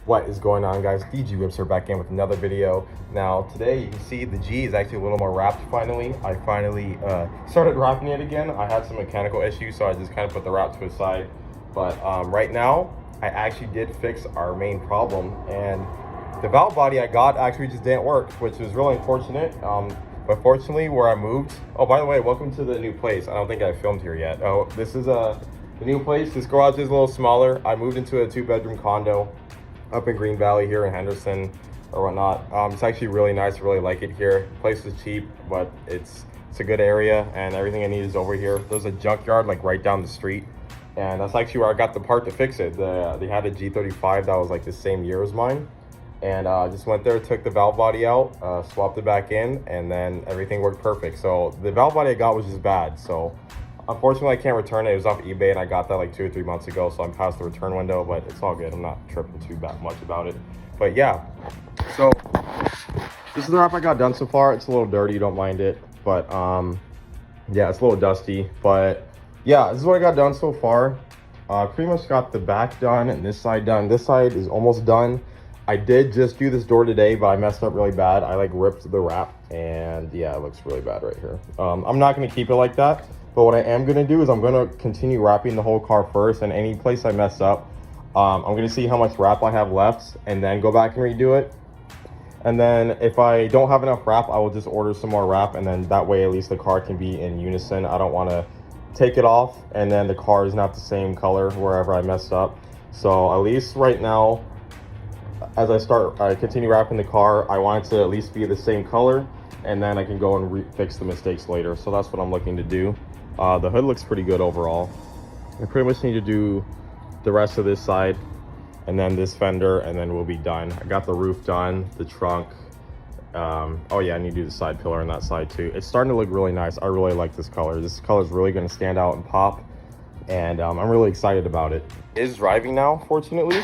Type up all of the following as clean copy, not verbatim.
What is going on, guys? dgwhips are back in with another video. Now today you can see the G is actually a little more wrapped finally. I finally started wrapping it again. I had some mechanical issues, so I just kind of put the wrap to the side. But right now I actually did fix our main problem, and the valve body I got actually just didn't work, which is really unfortunate. But fortunately, where I moved, oh, by the way, welcome to the new place. I don't think I filmed here yet. Oh, this is the new place. This garage is a little smaller. I moved into a 2-bedroom condo up in Green Valley here in Henderson or whatnot. It's actually really nice. I really like it here. The place is cheap, but it's a good area, and everything I need is over here. There's a junkyard like right down the street, and that's actually where I got the part to fix it. They had a G35 that was like the same year as mine, and I just went there, took the valve body out, swapped it back in, and then everything worked perfect. So the valve body I got was just bad, so unfortunately, I can't return it. It was off eBay, and I got that like 2 or 3 months ago, so I'm past the return window, but it's all good. I'm not tripping too much about it. But yeah, so this is the wrap I got done so far. It's a little dirty, don't mind it, but yeah, it's a little dusty. But yeah, this is what I got done so far. Pretty much got the back done and this side done. This side is almost done. I did just do this door today, but I messed up really bad. I like ripped the wrap, and yeah, it looks really bad right here. I'm not going to keep it like that. But what I am going to do is I'm going to continue wrapping the whole car first, and any place I mess up, I'm going to see how much wrap I have left and then go back and redo it. And then if I don't have enough wrap, I will just order some more wrap, and then that way at least the car can be in unison. I don't want to take it off and then the car is not the same color wherever I messed up. So at least right now, as I continue wrapping the car, I want it to at least be the same color, and then I can go and fix the mistakes later. So that's what I'm looking to do. The hood looks pretty good overall. I pretty much need to do the rest of this side and then this fender, and then we'll be done. I got the roof done, the trunk. Oh yeah, I need to do the side pillar on that side too. It's starting to look really nice. I really like this color. This color is really going to stand out and pop, and I'm really excited about it. It is driving now, fortunately.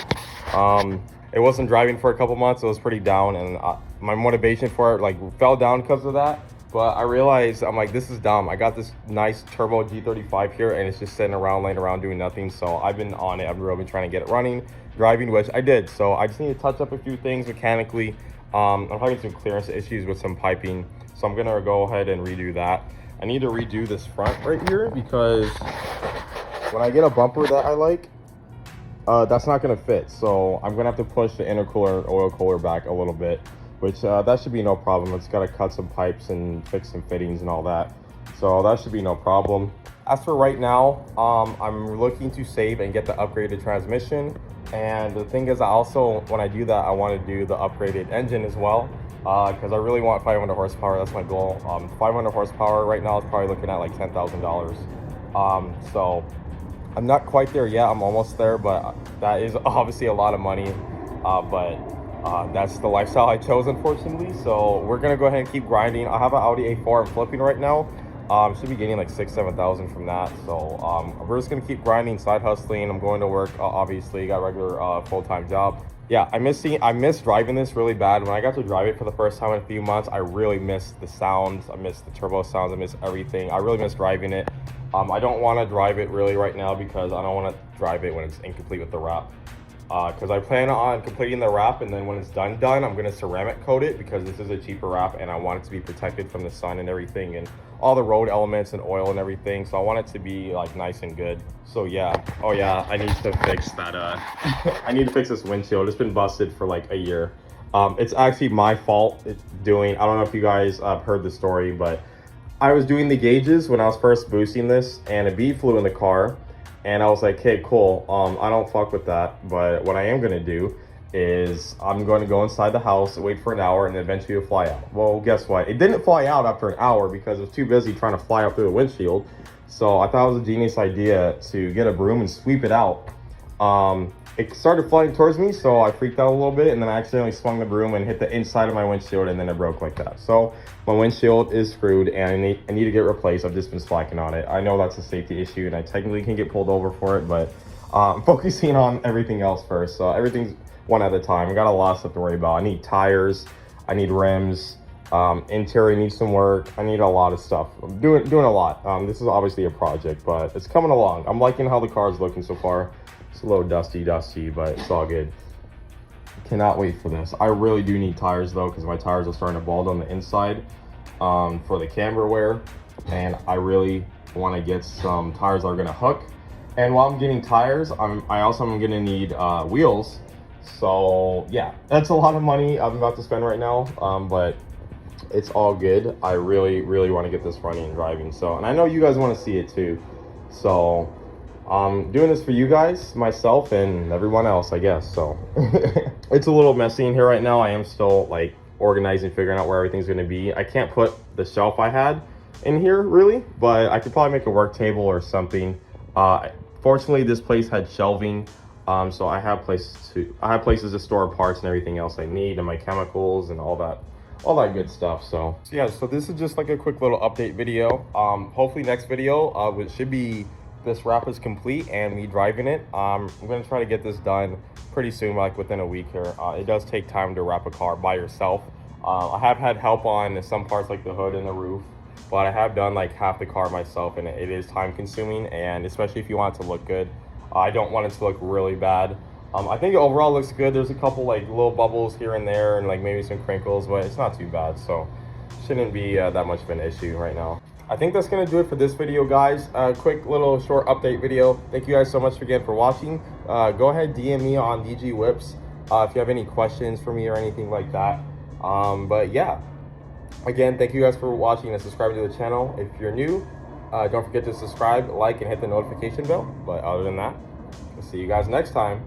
It wasn't driving for a couple months. It was pretty down, and my motivation for it like fell down because of that. But I realized, I'm like, this is dumb. I got this nice turbo G35 here, and it's just sitting around, laying around, doing nothing. So I've been on it. I've really been trying to get it running, driving, which I did. So I just need to touch up a few things mechanically. I'm having some clearance issues with some piping, so I'm gonna go ahead and redo that. I need to redo this front right here, because when I get a bumper that I like, that's not gonna fit. So I'm gonna have to push the intercooler oil cooler back a little bit, which that should be no problem. It's got to cut some pipes and fix some fittings and all that, so that should be no problem. As for right now, I'm looking to save and get the upgraded transmission, and the thing is, I also, when I do that, I want to do the upgraded engine as well, because I really want 500 horsepower. That's my goal. 500 horsepower right now is probably looking at like $10,000. So I'm not quite there yet. I'm almost there, but that is obviously a lot of money, but that's the lifestyle I chose, unfortunately. So we're gonna go ahead and keep grinding. I have an Audi A4 I'm flipping right now. Should be getting like 6,000–7,000 from that. So we're just gonna keep grinding, side hustling. I'm going to work, obviously got a regular full-time job. Yeah, I miss driving this really bad. When I got to drive it for the first time in a few months, I really missed the sounds. I missed the turbo sounds. I miss everything. I really miss driving it. I don't want to drive it really right now, because I don't want to drive it when it's incomplete with the wrap. Because I plan on completing the wrap, and then when it's done, I'm going to ceramic coat it, because this is a cheaper wrap, and I want it to be protected from the sun and everything, and all the road elements and oil and everything. So I want it to be like nice and good. So yeah, oh yeah, I need to fix that. I need to fix this windshield. It's been busted for like a year. It's actually my fault. I don't know if you guys heard the story, but I was doing the gauges when I was first boosting this, and a bee flew in the car. And I was like, hey, cool, I don't fuck with that. But what I am gonna do is I'm going to go inside the house, wait for an hour, and eventually it'll fly out. Well, guess what? It didn't fly out after an hour, because I was too busy trying to fly up through the windshield. So I thought it was a genius idea to get a broom and sweep it out. It started flying towards me, so I freaked out a little bit, and then I accidentally swung the broom and hit the inside of my windshield, and then it broke like that. So my windshield is screwed, and I need to get replaced. I've just been slacking on it. I know that's a safety issue, and I technically can get pulled over for it, but I'm focusing on everything else first. So everything's one at a time. I got a lot of stuff to worry about. I need tires, I need rims, interior needs some work. I need a lot of stuff. I'm doing a lot. This is obviously a project, but it's coming along. I'm liking how the car is looking so far. It's a little dusty, but it's all good. Cannot wait for this. I really do need tires though, because my tires are starting to bald on the inside for the camber wear, and I really want to get some tires that are going to hook. And while I'm getting tires, I also am going to need wheels. So yeah, that's a lot of money I'm about to spend right now, but it's all good. I really want to get this running and driving. So, and I know you guys want to see it too. So I'm doing this for you guys, myself, and everyone else, I guess. So it's a little messy in here right now. I am still like organizing, figuring out where everything's going to be. I can't put the shelf I had in here really, but I could probably make a work table or something. Fortunately, this place had shelving, so I have places to store parts and everything else I need, and my chemicals and all that good stuff. So yeah, so this is just like a quick little update video. Hopefully next video it should be this wrap is complete and me driving it. I'm gonna try to get this done pretty soon, like within a week here. It does take time to wrap a car by yourself. I have had help on some parts like the hood and the roof, but I have done like half the car myself, and it is time consuming, and especially if you want it to look good. I don't want it to look really bad. I think it overall looks good. There's a couple like little bubbles here and there and like maybe some crinkles, but it's not too bad, so shouldn't be that much of an issue right now. I think that's gonna do it for this video, guys. Quick little short update video. Thank you guys so much again for watching. Go ahead, DM me on dgwhips if you have any questions for me or anything like that. But yeah, again, thank you guys for watching and subscribing to the channel. If you're new, don't forget to subscribe, like, and hit the notification bell. But other than that, I'll see you guys next time.